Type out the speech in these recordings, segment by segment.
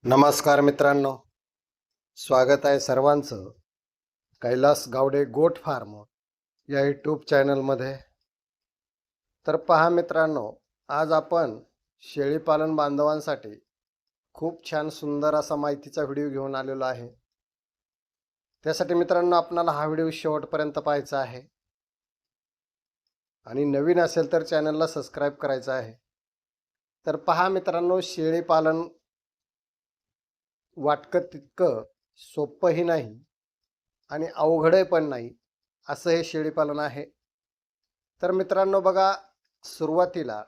नमस्कार मित्रांनो, स्वागत आहे सर्वांचं कैलास गावडे गोट फार्म या यूट्यूब चॅनलमध्ये. तर पहा मित्रांनो, आज आपण शेळीपालन बांधवांसाठी खूप छान सुंदर असा माहितीचा व्हिडिओ घेऊन आलेलो आहे. त्यासाठी मित्रांनो आपल्याला हा व्हिडिओ शेवटपर्यंत पाहायचा आहे आणि नवीन असेल तर चॅनलला सबस्क्राईब करायचं आहे. तर पहा मित्रांनो, शेळीपालन वाटकं तितकं सोपंही नाही आणि अवघडही पण नाही, असं हे शेळीपालन आहे. तर मित्रांनो बघा, सुरुवातीला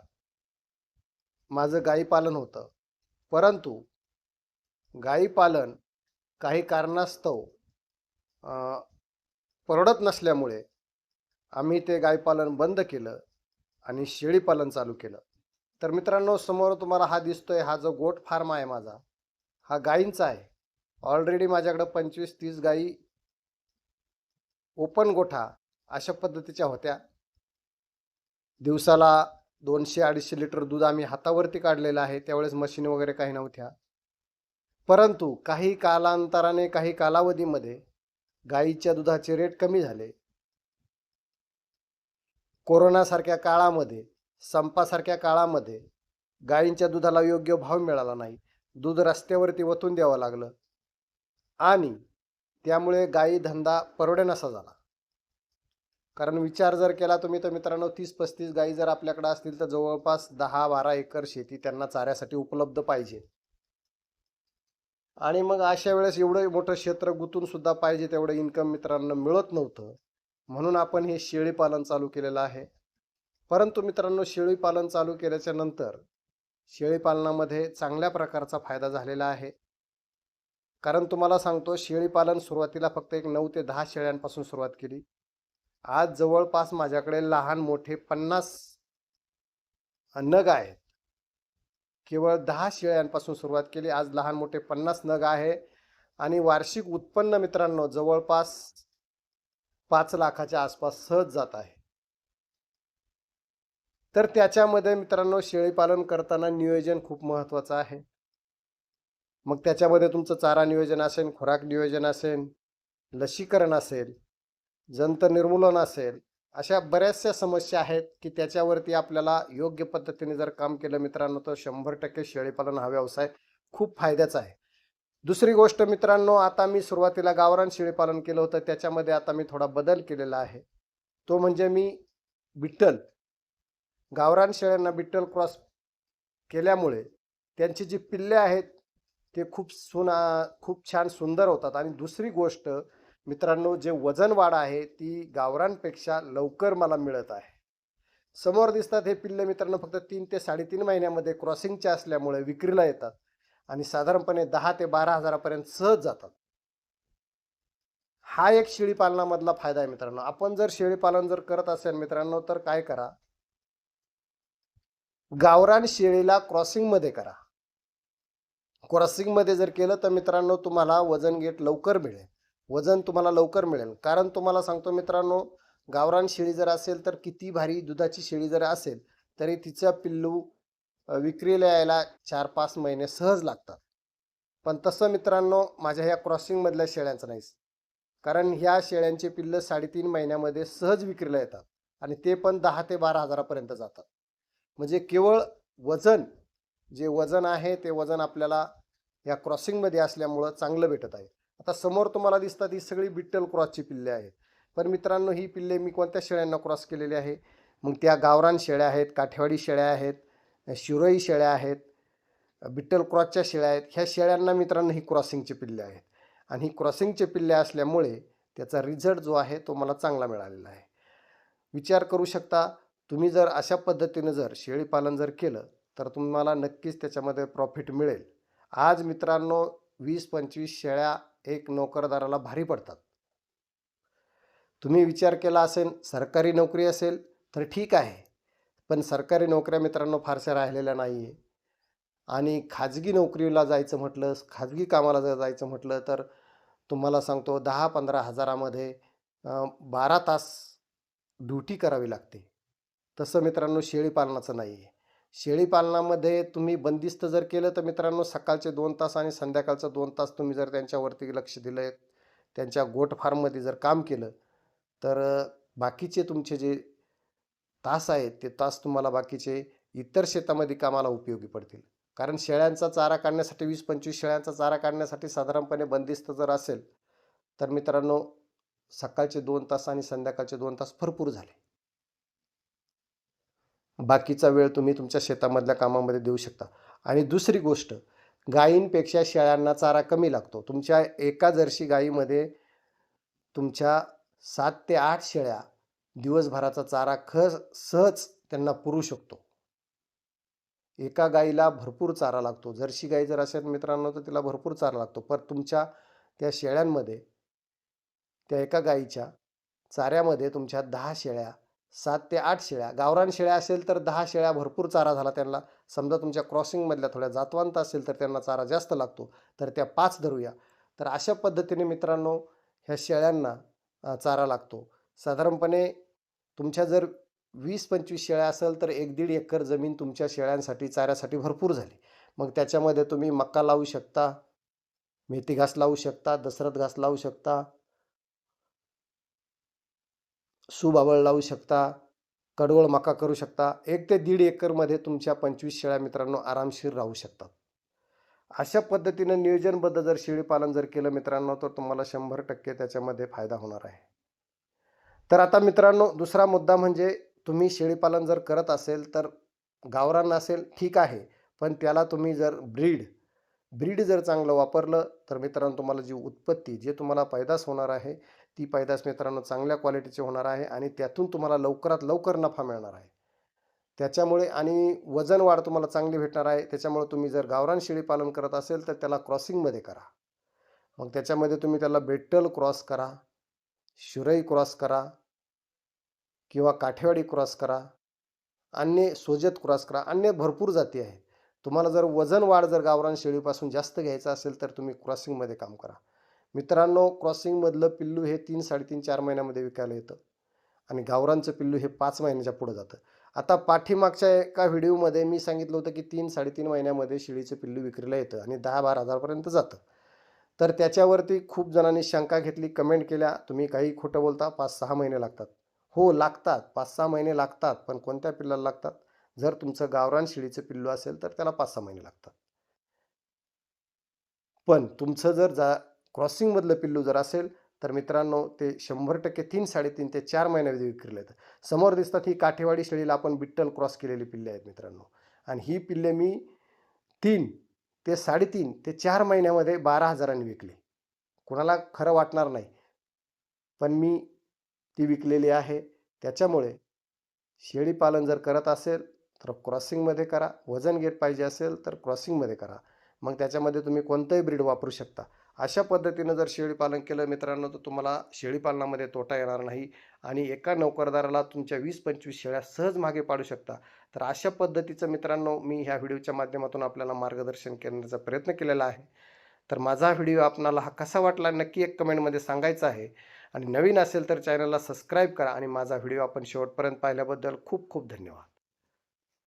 माझं गाई पालन होतं, परंतु गाई पालन काही कारणास्तव परवडत नसल्यामुळे आम्ही ते गाई पालन बंद केलं आणि शेळीपालन चालू केलं. तर मित्रांनो, समोर तुम्हाला हा दिसतोय, हा जो गोट फार्म आहे माझा, हा गायींचा आहे. ऑलरेडी माझ्याकडं 25-30 गायी ओपन गोठा अशा पद्धतीच्या होत्या. दिवसाला 200-250 लिटर दूध आम्ही हातावरती काढलेलं आहे. त्यावेळेस मशीन वगैरे काही नव्हत्या. परंतु काही कालांतराने, काही कालावधीमध्ये गाईच्या दुधाचे रेट कमी झाले. कोरोनासारख्या काळामध्ये, संपासारख्या काळामध्ये गाईंच्या दुधाला योग्य भाव मिळाला नाही. दूध रस्त्यावरती ओतून द्यावं लागलं आणि त्यामुळे गाई धंदा परवडेनासा झाला. कारण विचार जर केला तुम्ही तर मित्रांनो, 30-35 गायी जर आपल्याकडे असतील तर जवळपास 10-12 एकर शेती त्यांना चाऱ्यासाठी उपलब्ध पाहिजे. आणि मग अशा वेळेस एवढं मोठं क्षेत्र गुंतून सुद्धा पाहिजे तेवढं इन्कम मित्रांनो मिळत नव्हतं. म्हणून आपण हे शेळीपालन चालू केलेलं आहे. परंतु मित्रांनो, शेळीपालन चालू केल्याच्या नंतर शेळीपालनामध्ये चांगल्या प्रकारचा फायदा झालेला आहे. कारण तुम्हाला सांगतो, शेळीपालन सुरुवातीला फक्त एक 9 ते 10 शेळ्यांपासून सुरुवात केली. आज जवळपास माझ्याकडे लहान मोठे 50 नग आहेत. केवळ 10 शेळ्यांपासून सुरुवात केली. आज लहान मोठे 50 नग आहे आणि वार्षिक उत्पन्न मित्रांनो जवळपास 5 लाखाच्या आसपास सहज जात आहे. तर त्याच्यामध्ये मित्रांनो, शेळीपालन करताना नियोजन खूप महत्त्वाचं आहे. मग त्याच्यामध्ये तुमचं चारा नियोजन असेल, खुराक नियोजन असेल, लसीकरण असेल, जंत निर्मूलन असेल, अशा बऱ्याचशा समस्या आहेत की त्याच्यावरती आपल्याला योग्य पद्धतीने जर काम केलं मित्रांनो तर 100% शेळीपालन हा व्यवसाय खूप फायद्याचा आहे. दुसरी गोष्ट मित्रांनो, आता मी सुरुवातीला गावरान शेळीपालन केलं होतं, त्याच्यामध्ये आता मी थोडा बदल केलेला आहे. तो म्हणजे मी बिट्टल गावरान शेळ्यांना बिट्टल क्रॉस केल्यामुळे त्यांची जी पिल्ले आहेत ते खूप छान सुंदर होतात. आणि दुसरी गोष्ट मित्रांनो, जे वजन वाढ आहे ती गावरानपेक्षा लवकर मला मिळत आहे. समोर दिसतात हे पिल्ले मित्रांनो फक्त 3 ते 3.5 महिन्यामध्ये क्रॉसिंगचे असल्यामुळे विक्रीला येतात आणि साधारणपणे 10 ते 12 हजारापर्यंत सहज जातात. हा एक शेळीपालनामधला फायदा आहे मित्रांनो. आपण जर शेळीपालन जर करत असेल मित्रांनो तर काय करा, गावरान शेळीला क्रॉसिंगमध्ये करा. क्रॉसिंगमध्ये जर केलं तर मित्रांनो तुम्हाला वजन गेट लवकर मिळेल. वजन तुम्हाला लवकर मिळेल. कारण तुम्हाला सांगतो मित्रांनो, गावरान शेळी जर असेल तर किती भारी दुधाची शेळी जर असेल तरी तिचं पिल्लू विक्रीला यायला 4-5 महिने सहज लागतात. पण तसं मित्रांनो माझ्या ह्या क्रॉसिंगमधल्या शेळ्यांचं नाही. कारण ह्या शेळ्यांचे पिल्लं 3.5 महिन्यामध्ये सहज विक्रीला येतात आणि ते पण 10 ते 12 हजारापर्यंत जातात. म्हणजे केवळ वजन, जे वजन आहे ते वजन आपल्याला या क्रॉसिंगमध्ये असल्यामुळं चांगलं भेटत आहे. आता समोर तुम्हाला दिसतात ही सगळी बिट्टल क्रॉसची पिल्ले आहेत. पण मित्रांनो, ही पिल्ले मी कोणत्या शेळ्यांना क्रॉस केलेली आहे? मग त्या गावरान शेळ्या आहेत, काठेवाडी शेळ्या आहेत, शिरोई शेळ्या आहेत, बिट्टल क्रॉसच्या शेळ्या आहेत. ह्या शेळ्यांना मित्रांनो ही क्रॉसिंगचे पिल्ले आहेत आणि ही क्रॉसिंगचे पिल्ले असल्यामुळे त्याचा रिझल्ट जो आहे तो मला चांगला मिळालेला आहे. विचार करू शकता, तुम्ही जर अशा पद्धतीने जर शेळीपालन जर केलं तर तुम्हाला नक्कीच त्याच्यामध्ये प्रॉफिट मिळेल. आज मित्रांनो 20-25 शेळ्या एक नोकरदाराला भारी पडतात. तुम्ही विचार केला असेल सरकारी नोकरी असेल तर ठीक आहे, पण सरकारी नोकऱ्या मित्रांनो फारशा राहिलेल्या नाही आहे. आणि खाजगी नोकरीला जायचं म्हटलं, खाजगी कामाला जर जायचं म्हटलं तर तुम्हाला सांगतो 10-15 हजारामध्ये 12 तास ड्युटी करावी लागते. तसं मित्रांनो शेळीपालनाचं नाही आहे. शेळीपालनामध्ये तुम्ही बंदिस्त जर केलं तर मित्रांनो सकाळचे 2 तास आणि संध्याकाळचं 2 तास तुम्ही जर त्यांच्यावरती लक्ष दिलं, त्यांच्या गोट फार्ममध्ये जर काम केलं, तर बाकीचे तुमचे जे तास आहेत ते तास तुम्हाला बाकीचे इतर शेतामध्ये कामाला उपयोगी पडतील. कारण शेळ्यांचा चारा काढण्यासाठी 20-25 शेळ्यांचा चारा काढण्यासाठी साधारणपणे बंदिस्त जर असेल, तर मित्रांनो सकाळचे 2 तास आणि संध्याकाळचे 2 तास भरपूर झाले. बाकीचा वेळ तुम्ही तुमच्या शेतामधल्या कामामध्ये देऊ शकता. आणि दुसरी गोष्ट, गायींपेक्षा शेळ्यांना चारा कमी लागतो. तुमच्या एका जर्सी गायीमध्ये तुमच्या 7 ते 8 शेळ्या दिवसभराचा चारा सहज त्यांना पुरू शकतो. एका गाईला भरपूर चारा लागतो. जर्सी गाई जर असेल मित्रांनो तर तिला भरपूर चारा लागतो. पण तुमच्या त्या शेळ्यांमध्ये, त्या एका गाईच्या चाऱ्यामध्ये तुमच्या 10 शेळ्या, 7 ते 8 शेळ्या, गावरान शेळ्या असेल तर 10 शेळ्या भरपूर चारा झाला त्यांना. समजा तुमच्या क्रॉसिंगमधल्या थोड्या जातवंत असेल तर त्यांना चारा जास्त लागतो, तर त्या 5 धरूया. तर अशा पद्धतीने मित्रांनो ह्या शेळ्यांना चारा लागतो. साधारणपणे तुमच्या जर 20-25 शेळ्या असेल तर 1-1.5 एकर जमीन तुमच्या शेळ्यांसाठी चाऱ्यासाठी भरपूर झाली. मग त्याच्यामध्ये तुम्ही मका लावू शकता, मेथी घास लावू शकता, दशरथ घास लावू शकता, सुबाबळ लावू शकता, कडवळ मका करू शकता. 1 ते 1.5 एकरमध्ये तुमच्या 25 शेळ्या मित्रांनो आरामशीर राहू शकतात. अशा पद्धतीनं नियोजनबद्ध जर शेळीपालन जर केलं मित्रांनो तर तुम्हाला 100% त्याच्यामध्ये फायदा होणार आहे. तर आता मित्रांनो दुसरा मुद्दा म्हणजे तुम्ही शेळीपालन जर करत असेल तर गावरान असेल ठीक आहे, पण त्याला तुम्ही जर ब्रीड जर चांगलं वापरलं तर मित्रांनो तुम्हाला जी उत्पत्ती जे तुम्हाला पैदास होणार आहे ती पैदास मित्रांनो चांगल्या क्वालिटीची होणार आहे आणि त्यातून तुम्हाला लवकरात लवकर नफा मिळणार आहे. त्याच्यामुळे आणि वजन वाढ तुम्हाला चांगली भेटणार आहे. त्याच्यामुळे तुम्ही जर गावरान शेळी पालन करत असेल तर त्याला क्रॉसिंगमध्ये करा. मग त्याच्यामध्ये तुम्ही त्याला बेट्टल क्रॉस करा, शुरई क्रॉस करा किंवा काठेवाडी क्रॉस करा, अन्य सोजत क्रॉस करा. अन्य भरपूर जाती आहेत. तुम्हाला जर वजन वाढ जर गावरान शेळीपासून जास्त घ्यायचं असेल तर तुम्ही क्रॉसिंगमध्ये काम करा. मित्रांनो क्रॉसिंगमधलं पिल्लू हे 3, 3.5, 4 महिन्यामध्ये विकायला येतं आणि गावरानचं पिल्लू हे 5 महिन्याच्या पुढं जातं. आता पाठीमागच्या एका व्हिडिओमध्ये मी सांगितलं होतं की 3-3.5 महिन्यामध्ये शेळीचं पिल्लू विक्रीला येतं आणि 10-12 हजारपर्यंत जातं. तर त्याच्यावरती खूप जणांनी शंका घेतली, कमेंट केल्या, तुम्ही काही खोटं बोलता, 5-6 महिने लागतात. हो लागतात, 5-6 महिने लागतात. पण कोणत्या पिल्लाला लागतात? जर तुमचं गावरान शेळीचं पिल्लू असेल तर त्याला 5-6 महिने लागतात. पण तुमचं जर क्रॉसिंगमधलं पिल्लू जर असेल तर मित्रांनो ते 100% 3-3.5 ते 4 महिन्यामध्ये विक्रीला येतं. समोर दिसतात ही काठेवाडी शेळीला आपण बिट्टल क्रॉस केलेली पिल्ले आहेत मित्रांनो. आणि ही पिल्ले मी 3 ते 3.5 ते 4 महिन्यामध्ये 12,000 विकली. कोणाला खरं वाटणार नाही, पण मी ती विकलेली आहे. त्याच्यामुळे शेळीपालन जर करत असेल तर क्रॉसिंगमध्ये करा. वजन गेट पाहिजे असेल तर क्रॉसिंगमध्ये करा. मग त्याच्यामध्ये तुम्ही कोणतंही ब्रीड वापरू शकता. अशा पद्धतीनं जर शेळीपालन केलं मित्रांनो तर तुम्हाला शेळीपालनामध्ये तोटा येणार नाही आणि एका नोकरदाराला तुमच्या 20-25 शेळ्या सहज मागे पाडू शकता. तर अशा पद्धतीचं मित्रांनो मी ह्या व्हिडिओच्या माध्यमातून आपल्याला मार्गदर्शन करण्याचा प्रयत्न केलेला आहे. तर माझा व्हिडिओ आपणाला हा कसा वाटला नक्की एक कमेंटमध्ये सांगायचं आहे. आणि नवीन असेल तर चॅनलला सबस्क्राईब करा आणि माझा व्हिडिओ आपण शेवटपर्यंत पाहिल्याबद्दल खूप खूप धन्यवाद.